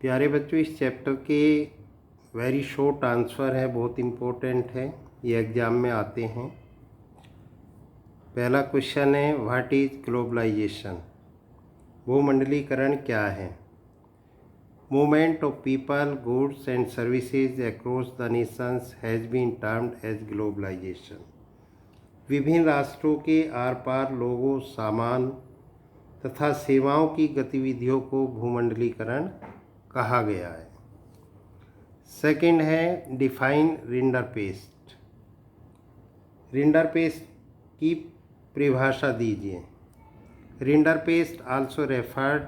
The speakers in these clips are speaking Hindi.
प्यारे बच्चों, इस चैप्टर के वेरी शॉर्ट आंसर है, बहुत इम्पोर्टेंट है, ये एग्ज़ाम में आते हैं। पहला क्वेश्चन है, व्हाट इज़ ग्लोबलाइजेशन? भूमंडलीकरण क्या है? Movement of people, goods and services across the nations has been termed as globalisation. विभिन्न राष्ट्रों के आर पार लोगों, सामान तथा सेवाओं की गतिविधियों को भूमंडलीकरण कहा गया है। सेकंड है, डिफाइन रिंडरपेस्ट। रिंडरपेस्ट की परिभाषा दीजिए। Rinderpest also referred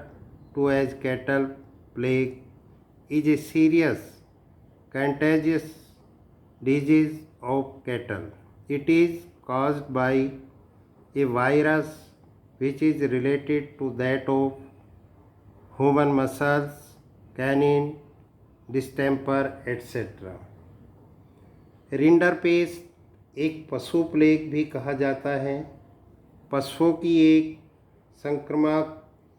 to as cattle plague is a serious contagious disease of cattle. It is caused by a virus which is related to that of human muscles, canine, distemper, etc. Rinderpest एक पशु प्लेग भी कहा जाता है। पशुओं की एक संक्रामक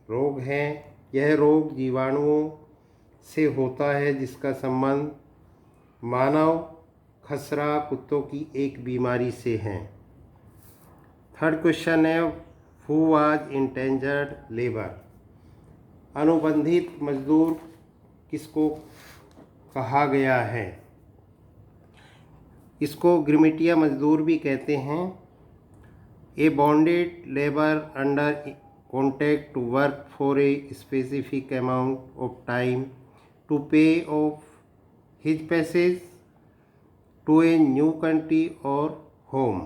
रोग है। यह रोग जीवाणुओं से होता है जिसका संबंध मानव खसरा कुत्तों की एक बीमारी से है। थर्ड क्वेश्चन है, हु वाज इंडेंजर्ड लेबर? अनुबंधित मजदूर किसको कहा गया है? इसको ग्रिमिटिया मजदूर भी कहते हैं। A bonded labour under contract to work for a specific amount of time to pay off his passage to a new country और होम।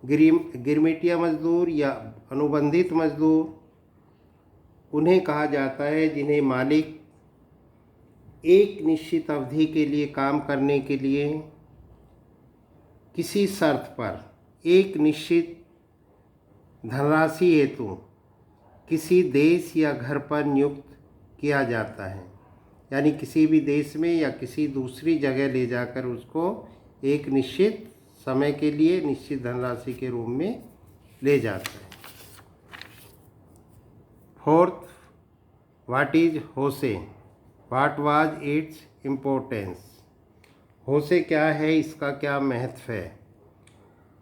गिरमिटिया मजदूर या अनुबंधित मजदूर उन्हें कहा जाता है जिन्हें मालिक एक निश्चित अवधि के लिए काम करने के लिए किसी शर्त पर एक निश्चित धनराशि हेतु किसी देश या घर पर नियुक्त किया जाता है। यानी किसी भी देश में या किसी दूसरी जगह ले जाकर उसको एक निश्चित समय के लिए निश्चित धनराशि के रूप में ले जाता है। Fourth, what is Hosay? What was its importance? Hosay क्या है, इसका क्या महत्व है?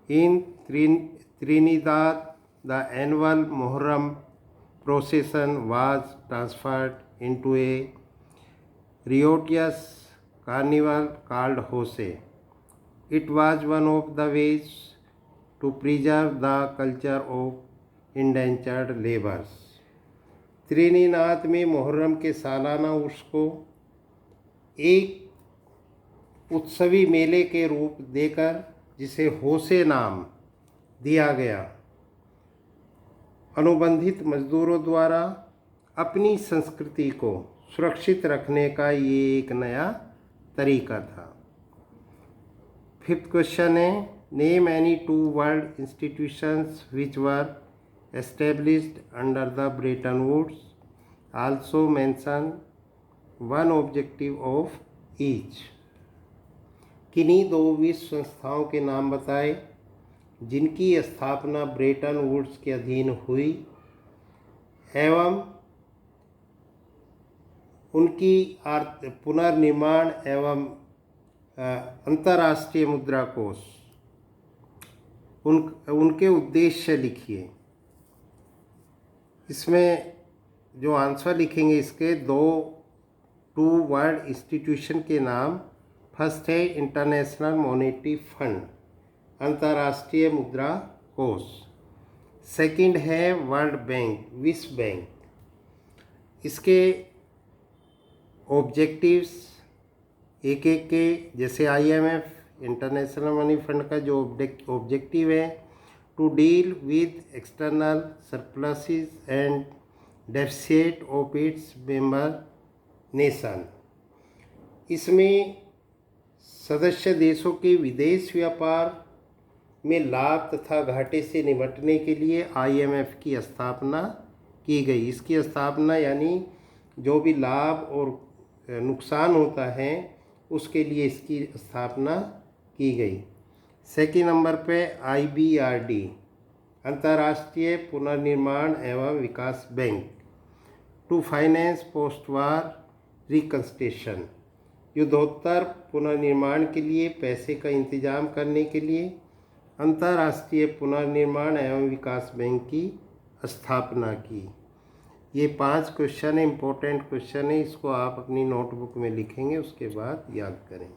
In Trinidad the annual Muharram procession was transferred into a riotous carnival called Hose. It was one of the ways to preserve the culture of indentured laborers. Trinidad में मुहर्रम के सालाना उर्स को एक उत्सवी मेले के रूप देकर जिसे होसे नाम दिया गया, अनुबंधित मजदूरों द्वारा अपनी संस्कृति को सुरक्षित रखने का ये एक नया तरीका था। फिफ्थ क्वेश्चन है, name any two world institutions which were established under the Bretton Woods, also mention one objective of each. किन्हीं दो विश्व संस्थाओं के नाम बताए जिनकी स्थापना ब्रेटन वुड्स के अधीन हुई एवं उनकी पुनर्निर्माण एवं अंतर्राष्ट्रीय मुद्रा कोष, उनके उद्देश्य लिखिए। इसमें जो आंसर लिखेंगे इसके टू वर्ल्ड इंस्टीट्यूशन के नाम, फर्स्ट है इंटरनेशनल मॉनेटरी फंड, अंतर्राष्ट्रीय मुद्रा कोष। सेकंड है वर्ल्ड बैंक, विश्व बैंक। इसके ऑब्जेक्टिव्स एक एक के, जैसे IMF इंटरनेशनल मनी फंड का जो ऑब्जेक्टिव है, to deal with external surpluses and deficit of its member nation. इसमें सदस्य देशों के विदेश व्यापार में लाभ तथा घाटे से निपटने के लिए IMF की स्थापना की गई। इसकी स्थापना यानी जो भी लाभ और नुकसान होता है उसके लिए इसकी स्थापना की गई। सेकंड नंबर पे IBRD, अंतर्राष्ट्रीय पुनर्निर्माण एवं विकास bank, to finance post war reconstruction, युद्धोत्तर पुनर्निर्माण के लिए पैसे का इंतजाम करने के लिए अंतर्राष्ट्रीय पुनर्निर्माण एवं विकास बैंक की स्थापना की। ये 5 क्वेश्चन है, इम्पोर्टेंट क्वेश्चन है, इसको आप अपनी नोटबुक में लिखेंगे, उसके बाद याद करें।